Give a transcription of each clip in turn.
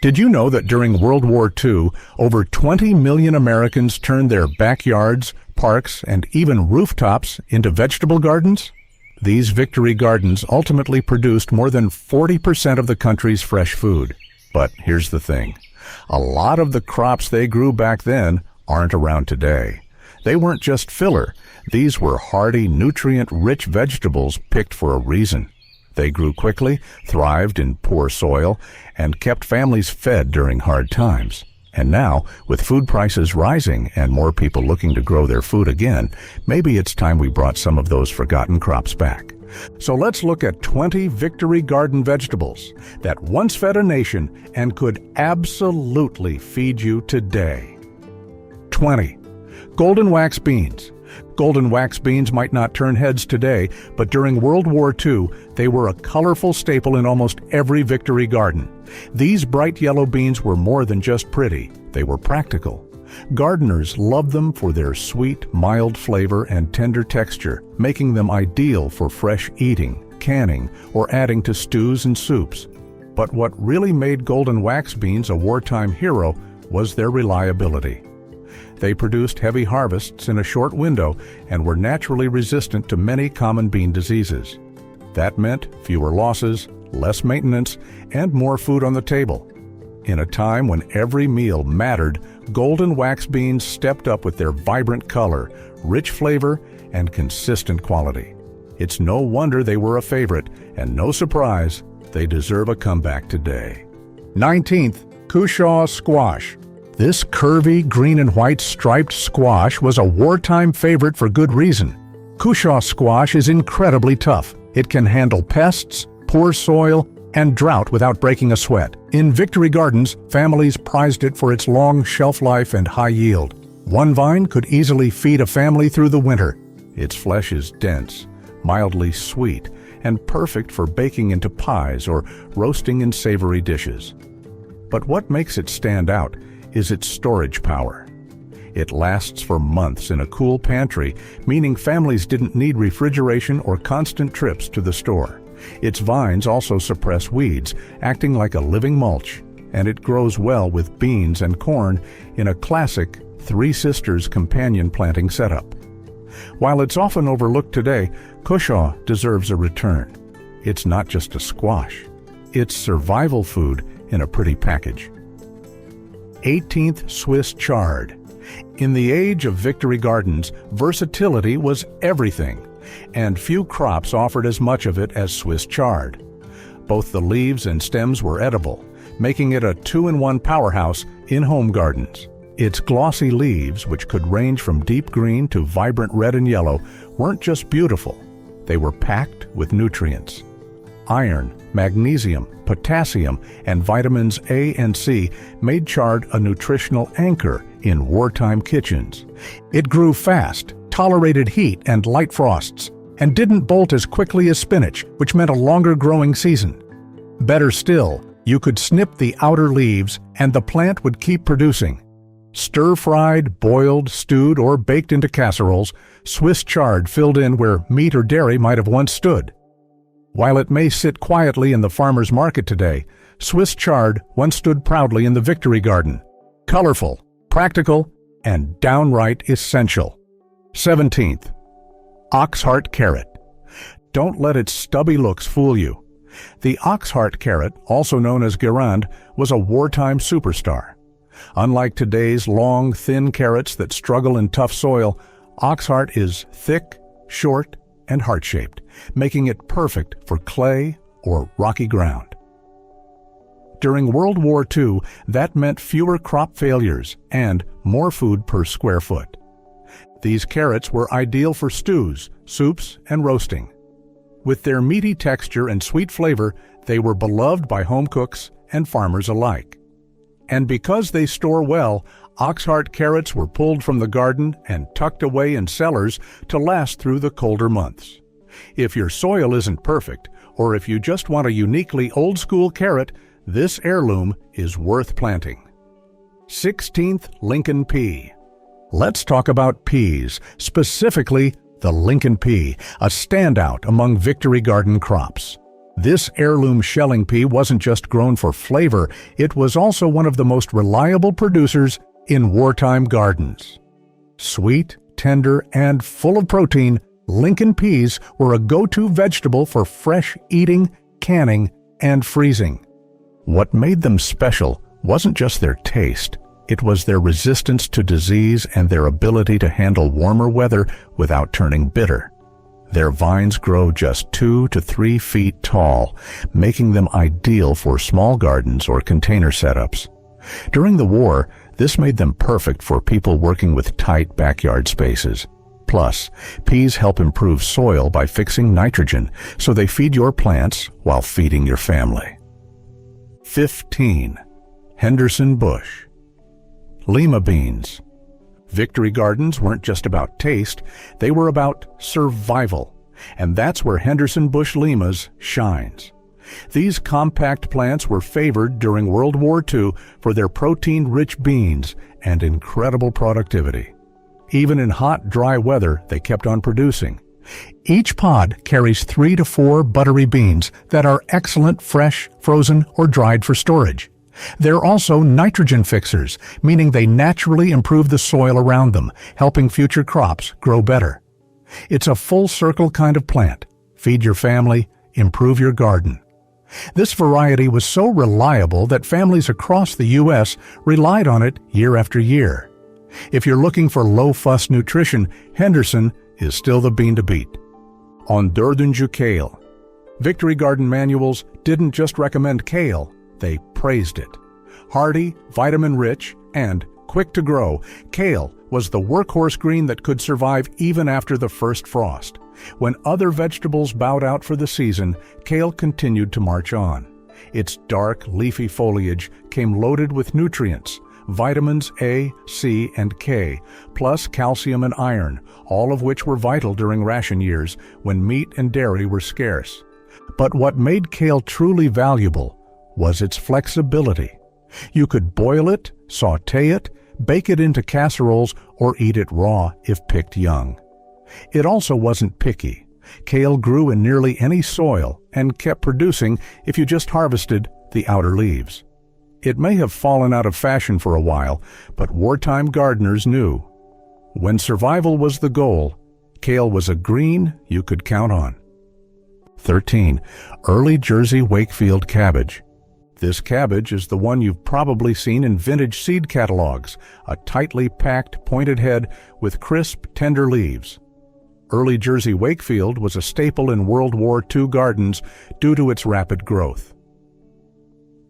Did you know that during World War II, over 20 million Americans turned their backyards, parks, and even rooftops into vegetable gardens? These victory gardens ultimately produced more than 40% of the country's fresh food. But here's the thing. A lot of the crops they grew back then aren't around today. They weren't just filler. These were hardy, nutrient-rich vegetables picked for a reason. They grew quickly, thrived in poor soil, and kept families fed during hard times. And now, with food prices rising and more people looking to grow their food again, maybe it's time we brought some of those forgotten crops back. So let's look at 20 victory garden vegetables that once fed a nation and could absolutely feed you today. 20. Golden wax beans. Golden wax beans might not turn heads today, but during World War II, they were a colorful staple in almost every victory garden. These bright yellow beans were more than just pretty. They were practical. Gardeners loved them for their sweet, mild flavor and tender texture, making them ideal for fresh eating, canning, or adding to stews and soups. But what really made golden wax beans a wartime hero was their reliability. They produced heavy harvests in a short window and were naturally resistant to many common bean diseases. That meant fewer losses, less maintenance, and more food on the table. In a time when every meal mattered, golden wax beans stepped up with their vibrant color, rich flavor, and consistent quality. It's no wonder they were a favorite, and no surprise, they deserve a comeback today. 19th, Cushaw Squash. This curvy green and white striped squash was a wartime favorite for good reason. Cushaw squash is incredibly tough. It can handle pests, poor soil, and drought without breaking a sweat. In victory gardens, families prized it for its long shelf life and high yield. One vine could easily feed a family through the winter. Its flesh is dense, mildly sweet, and perfect for baking into pies or roasting in savory dishes. But what makes it stand out is its storage power. It lasts for months in a cool pantry, meaning families didn't need refrigeration or constant trips to the store. Its vines also suppress weeds, acting like a living mulch, and it grows well with beans and corn in a classic Three Sisters companion planting setup. While it's often overlooked today, Cushaw deserves a return. It's not just a squash. It's survival food in a pretty package. 18th, Swiss chard. In the age of victory gardens, versatility was everything, and few crops offered as much of it as Swiss chard. Both the leaves and stems were edible, making it a two-in-one powerhouse in home gardens. Its glossy leaves, which could range from deep green to vibrant red and yellow, weren't just beautiful. They were packed with nutrients. Iron, magnesium, potassium, and vitamins A and C made chard a nutritional anchor in wartime kitchens. It grew fast, tolerated heat and light frosts, and didn't bolt as quickly as spinach, which meant a longer growing season. Better still, you could snip the outer leaves and the plant would keep producing. Stir-fried, boiled, stewed, or baked into casseroles, Swiss chard filled in where meat or dairy might have once stood. While it may sit quietly in the farmer's market today, Swiss chard once stood proudly in the victory garden. Colorful, practical, and downright essential. 17th, Oxheart Carrot. Don't let its stubby looks fool you. The Oxheart Carrot, also known as Guérande, was a wartime superstar. Unlike today's long, thin carrots that struggle in tough soil, Oxheart is thick, short, and heart-shaped, making it perfect for clay or rocky ground. During World War II, that meant fewer crop failures and more food per square foot. These carrots were ideal for stews, soups, and roasting. With their meaty texture and sweet flavor, they were beloved by home cooks and farmers alike. And because they store well, Oxheart carrots were pulled from the garden and tucked away in cellars to last through the colder months. If your soil isn't perfect, or if you just want a uniquely old-school carrot, this heirloom is worth planting. 16th, Lincoln pea. Let's talk about peas, specifically the Lincoln pea, a standout among victory garden crops. This heirloom shelling pea wasn't just grown for flavor, it was also one of the most reliable producers in wartime gardens. Sweet, tender, and full of protein, Lincoln peas were a go-to vegetable for fresh eating, canning, and freezing. What made them special wasn't just their taste, it was their resistance to disease and their ability to handle warmer weather without turning bitter. Their vines grow just 2 to 3 feet tall, making them ideal for small gardens or container setups. During the war, this made them perfect for people working with tight backyard spaces. Plus, peas help improve soil by fixing nitrogen, so they feed your plants while feeding your family. 15. Henderson bush. Lima beans. Victory Gardens weren't just about taste, they were about survival. And that's where Henderson bush limas shines. These compact plants were favored during World War II for their protein-rich beans and incredible productivity. Even in hot, dry weather, they kept on producing. Each pod carries 3 to 4 buttery beans that are excellent fresh, frozen, or dried for storage. They're also nitrogen fixers, meaning they naturally improve the soil around them, helping future crops grow better. It's a full-circle kind of plant. Feed your family, improve your garden. This variety was so reliable that families across the U.S. relied on it year after year. If you're looking for low-fuss nutrition, Henderson is still the bean to beat. On dördüncü kale. Victory Garden manuals didn't just recommend kale, they praised it. Hardy, vitamin-rich, and quick to grow, kale was the workhorse green that could survive even after the first frost. When other vegetables bowed out for the season, kale continued to march on. Its dark, leafy foliage came loaded with nutrients, vitamins A, C, and K, plus calcium and iron, all of which were vital during ration years when meat and dairy were scarce. But what made kale truly valuable was its flexibility. You could boil it, sauté it, bake it into casseroles, or eat it raw if picked young. It also wasn't picky. Kale grew in nearly any soil and kept producing if you just harvested the outer leaves. It may have fallen out of fashion for a while, but wartime gardeners knew. When survival was the goal, kale was a green you could count on. 13. Early Jersey Wakefield cabbage. This cabbage is the one you've probably seen in vintage seed catalogs, a tightly packed, pointed head with crisp, tender leaves. Early Jersey Wakefield was a staple in World War II gardens due to its rapid growth.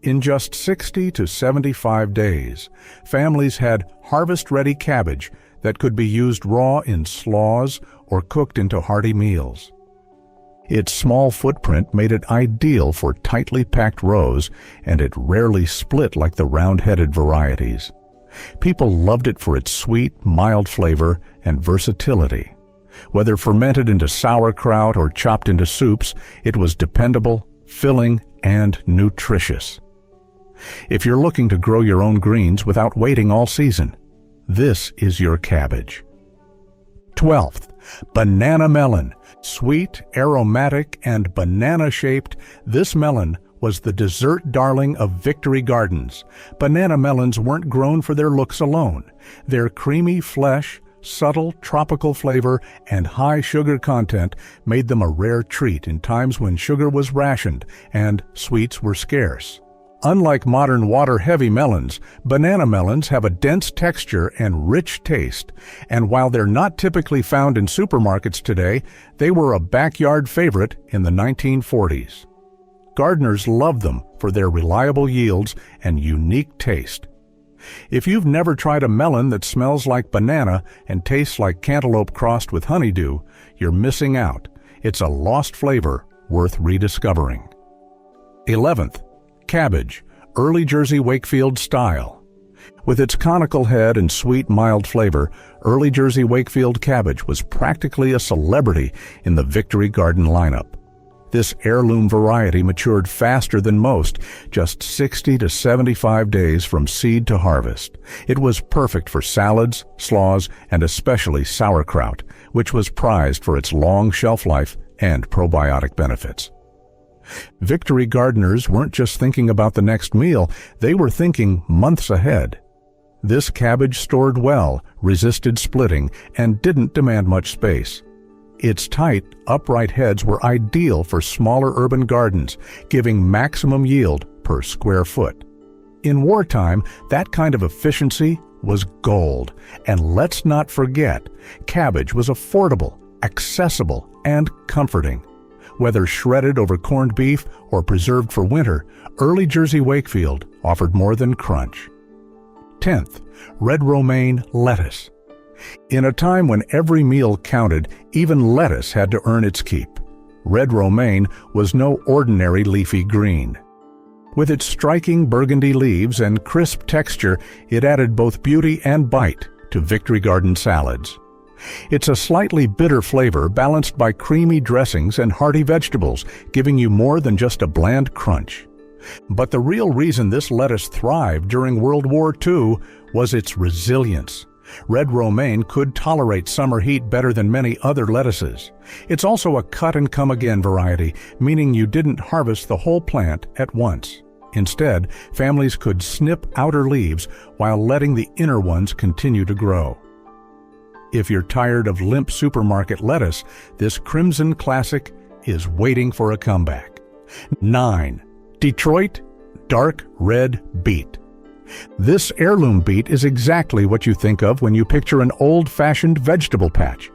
In just 60 to 75 days, families had harvest-ready cabbage that could be used raw in slaws or cooked into hearty meals. Its small footprint made it ideal for tightly packed rows, and it rarely split like the round-headed varieties. People loved it for its sweet, mild flavor and versatility. Whether fermented into sauerkraut or chopped into soups, it was dependable, filling, and nutritious. If you're looking to grow your own greens without waiting all season, this is your cabbage. 12th, banana melon. Sweet, aromatic, and banana-shaped, this melon was the dessert darling of Victory Gardens. Banana melons weren't grown for their looks alone. Their creamy flesh, subtle tropical flavor, and high sugar content made them a rare treat in times when sugar was rationed and sweets were scarce. Unlike modern water-heavy melons, banana melons have a dense texture and rich taste, and while they're not typically found in supermarkets today, they were a backyard favorite in the 1940s. Gardeners loved them for their reliable yields and unique taste. If you've never tried a melon that smells like banana and tastes like cantaloupe crossed with honeydew, you're missing out. It's a lost flavor worth rediscovering. 11th, cabbage, early Jersey Wakefield style. With its conical head and sweet, mild flavor, early Jersey Wakefield cabbage was practically a celebrity in the Victory Garden lineup. This heirloom variety matured faster than most, just 60 to 75 days from seed to harvest. It was perfect for salads, slaws, and especially sauerkraut, which was prized for its long shelf life and probiotic benefits. Victory gardeners weren't just thinking about the next meal, they were thinking months ahead. This cabbage stored well, resisted splitting, and didn't demand much space. Its tight, upright heads were ideal for smaller urban gardens, giving maximum yield per square foot. In wartime, that kind of efficiency was gold. And let's not forget, cabbage was affordable, accessible, and comforting. Whether shredded over corned beef or preserved for winter, early Jersey Wakefield offered more than crunch. 10th, red romaine lettuce. In a time when every meal counted, even lettuce had to earn its keep. Red romaine was no ordinary leafy green. With its striking burgundy leaves and crisp texture, it added both beauty and bite to Victory Garden salads. It's a slightly bitter flavor balanced by creamy dressings and hearty vegetables, giving you more than just a bland crunch. But the real reason this lettuce thrived during World War II was its resilience. Red romaine could tolerate summer heat better than many other lettuces. It's also a cut-and-come-again variety, meaning you didn't harvest the whole plant at once. Instead, families could snip outer leaves while letting the inner ones continue to grow. If you're tired of limp supermarket lettuce, this crimson classic is waiting for a comeback. 9. Detroit Dark Red Beet. This heirloom beet is exactly what you think of when you picture an old-fashioned vegetable patch.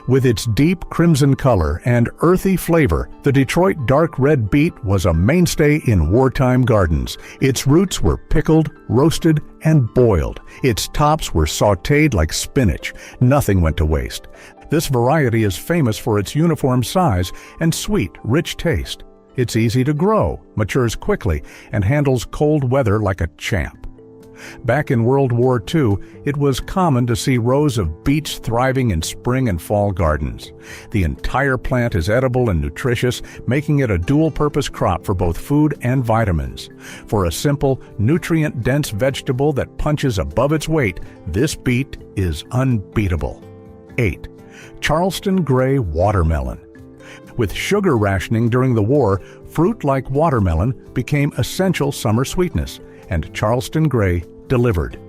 With its deep crimson color and earthy flavor, the Detroit dark red beet was a mainstay in wartime gardens. Its roots were pickled, roasted, and boiled. Its tops were sautéed like spinach. Nothing went to waste. This variety is famous for its uniform size and sweet, rich taste. It's easy to grow, matures quickly, and handles cold weather like a champ. Back in World War II, it was common to see rows of beets thriving in spring and fall gardens. The entire plant is edible and nutritious, making it a dual-purpose crop for both food and vitamins. For a simple, nutrient-dense vegetable that punches above its weight, this beet is unbeatable. 8. Charleston Gray Watermelon. With sugar rationing during the war, fruit like watermelon became essential summer sweetness, and Charleston Gray delivered.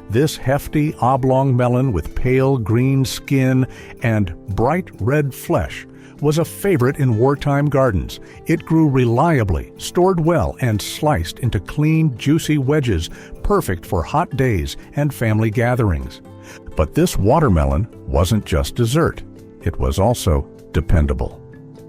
This hefty oblong melon with pale green skin and bright red flesh was a favorite in wartime gardens. It grew reliably, stored well, and sliced into clean, juicy wedges, perfect for hot days and family gatherings. But this watermelon wasn't just dessert. It was also dependable.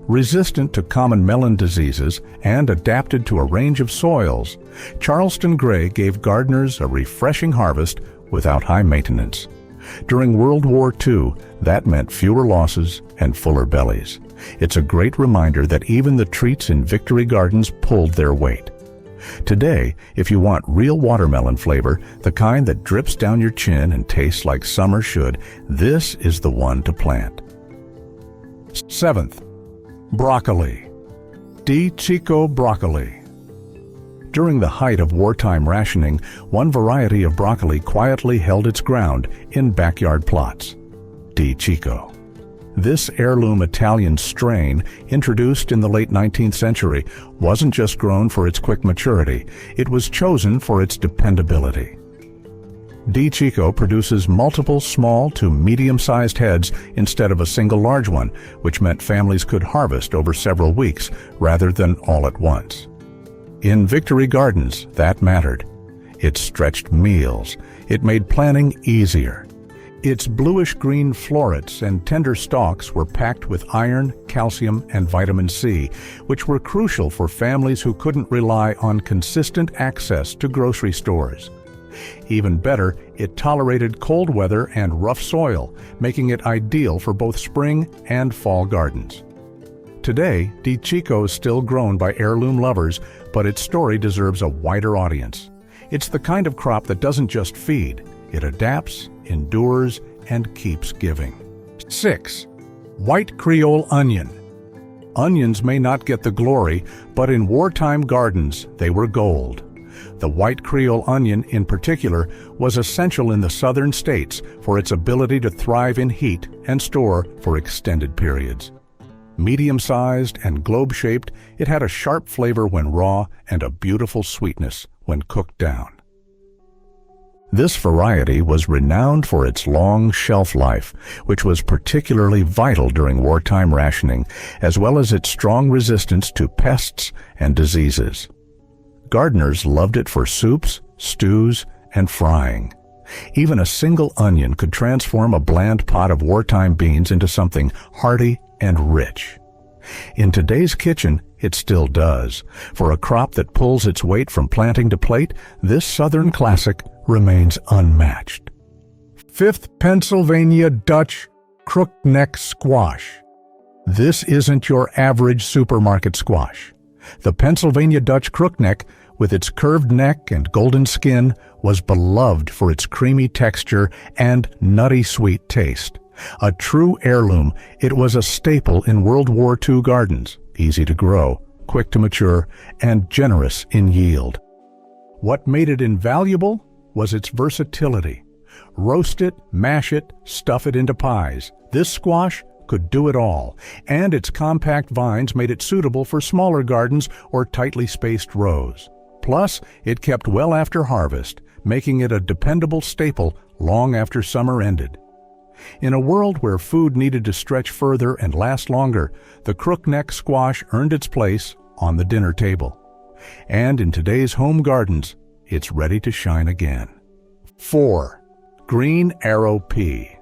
Resistant to common melon diseases and adapted to a range of soils, Charleston Gray gave gardeners a refreshing harvest without high maintenance. During World War II, that meant fewer losses and fuller bellies. It's a great reminder that even the treats in Victory Gardens pulled their weight. Today, if you want real watermelon flavor, the kind that drips down your chin and tastes like summer should, this is the one to plant. 7th. Broccoli. Cicco Broccoli. During the height of wartime rationing, one variety of broccoli quietly held its ground in backyard plots. Cicco. This heirloom Italian strain, introduced in the late 19th century, wasn't just grown for its quick maturity, it was chosen for its dependability. Cicco produces multiple small to medium-sized heads instead of a single large one, which meant families could harvest over several weeks rather than all at once. In Victory Gardens, that mattered. It stretched meals. It made planning easier. Its bluish-green florets and tender stalks were packed with iron, calcium, and vitamin C, which were crucial for families who couldn't rely on consistent access to grocery stores. Even better, it tolerated cold weather and rough soil, making it ideal for both spring and fall gardens. Today, Cicco is still grown by heirloom lovers, but its story deserves a wider audience. It's the kind of crop that doesn't just feed, it adapts, endures, and keeps giving. 6. White Creole onion. Onions may not get the glory, but in wartime gardens, they were gold. The white Creole onion, in particular, was essential in the southern states for its ability to thrive in heat and store for extended periods. Medium-sized and globe-shaped, it had a sharp flavor when raw and a beautiful sweetness when cooked down. This variety was renowned for its long shelf life, which was particularly vital during wartime rationing, as well as its strong resistance to pests and diseases. Gardeners loved it for soups, stews, and frying. Even a single onion could transform a bland pot of wartime beans into something hearty and rich. In today's kitchen, it still does. For a crop that pulls its weight from planting to plate, this southern classic remains unmatched. 5th Pennsylvania Dutch Crookneck Squash. This isn't your average supermarket squash. The Pennsylvania Dutch Crookneck, with its curved neck and golden skin, was beloved for its creamy texture and nutty sweet taste. A true heirloom, it was a staple in World War II gardens, easy to grow, quick to mature, and generous in yield. What made it invaluable was its versatility. Roast it, mash it, stuff it into pies. This squash could do it all, and its compact vines made it suitable for smaller gardens or tightly spaced rows. Plus, it kept well after harvest, making it a dependable staple long after summer ended. In a world where food needed to stretch further and last longer, the crookneck squash earned its place on the dinner table. And in today's home gardens, it's ready to shine again. 4. Green Arrow Pea.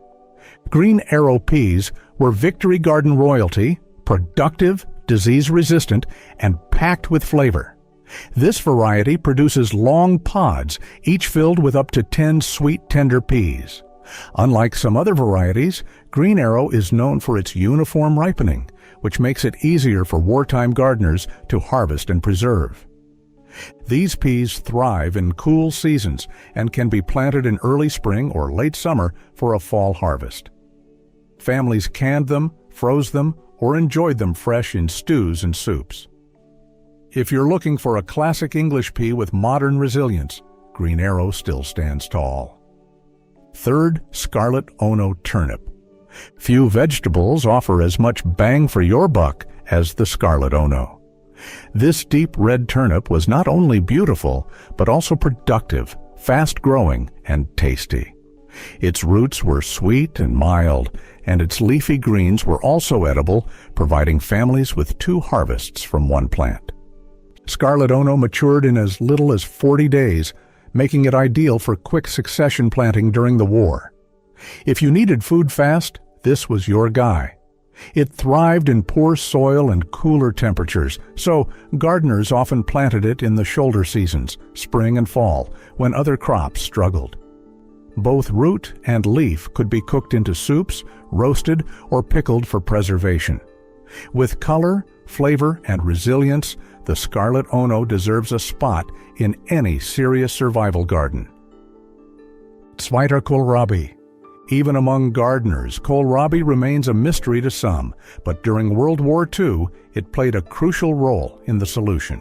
Green Arrow peas were Victory Garden royalty, productive, disease-resistant, and packed with flavor. This variety produces long pods, each filled with up to 10 sweet, tender peas. Unlike some other varieties, Green Arrow is known for its uniform ripening, which makes it easier for wartime gardeners to harvest and preserve. These peas thrive in cool seasons and can be planted in early spring or late summer for a fall harvest. Families canned them, froze them, or enjoyed them fresh in stews and soups. If you're looking for a classic English pea with modern resilience, Green Arrow still stands tall. 3rd, Scarlet Ohno Turnip. Few vegetables offer as much bang for your buck as the Scarlet Ohno. This deep red turnip was not only beautiful, but also productive, fast-growing, and tasty. Its roots were sweet and mild, and its leafy greens were also edible, providing families with 2 harvests from one plant. Scarlet Ohno matured in as little as 40 days, making it ideal for quick succession planting during the war. If you needed food fast, this was your guy. It thrived in poor soil and cooler temperatures, so gardeners often planted it in the shoulder seasons, spring and fall, when other crops struggled. Both root and leaf could be cooked into soups, roasted, or pickled for preservation. With color, flavor, and resilience, the Scarlet Ohno deserves a spot in any serious survival garden. Zweiter Kohlrabi. Even among gardeners, Kohlrabi remains a mystery to some, but during World War II, it played a crucial role in the solution.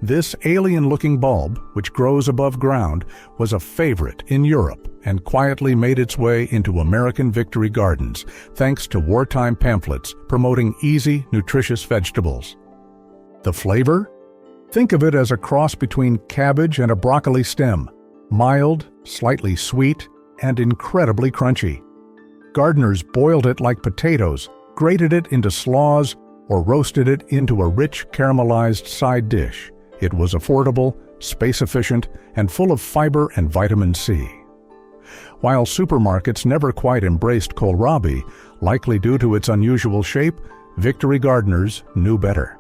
This alien-looking bulb, which grows above ground, was a favorite in Europe and quietly made its way into American Victory Gardens, thanks to wartime pamphlets promoting easy, nutritious vegetables. The flavor? Think of it as a cross between cabbage and a broccoli stem, mild, slightly sweet, and incredibly crunchy. Gardeners boiled it like potatoes, grated it into slaws, or roasted it into a rich caramelized side dish. It was affordable, space-efficient, and full of fiber and vitamin C. While supermarkets never quite embraced kohlrabi, likely due to its unusual shape, Victory gardeners knew better.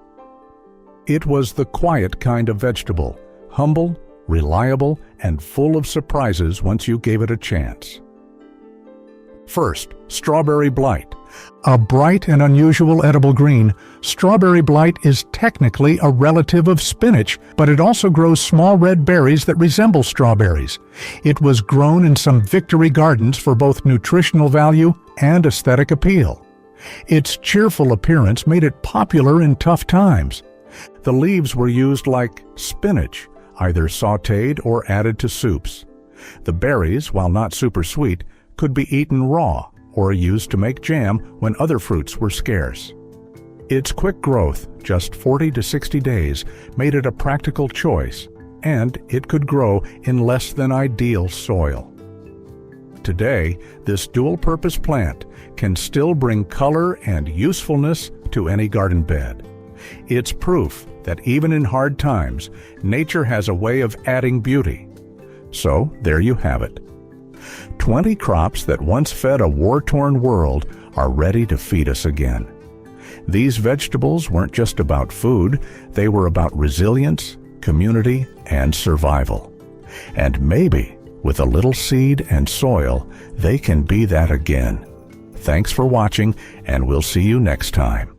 It was the quiet kind of vegetable, humble, reliable, and full of surprises once you gave it a chance. First, strawberry blight. A bright and unusual edible green, strawberry blight is technically a relative of spinach, but it also grows small red berries that resemble strawberries. It was grown in some Victory gardens for both nutritional value and aesthetic appeal. Its cheerful appearance made it popular in tough times. The leaves were used like spinach, either sautéed or added to soups. The berries, while not super sweet, could be eaten raw or used to make jam when other fruits were scarce. Its quick growth, just 40 to 60 days, made it a practical choice, and it could grow in less than ideal soil. Today, this dual-purpose plant can still bring color and usefulness to any garden bed. It's proof that even in hard times, nature has a way of adding beauty. So there you have it. 20 crops that once fed a war-torn world are ready to feed us again. These vegetables weren't just about food, they were about resilience, community, and survival. And maybe, with a little seed and soil, they can be that again. Thanks for watching, and we'll see you next time.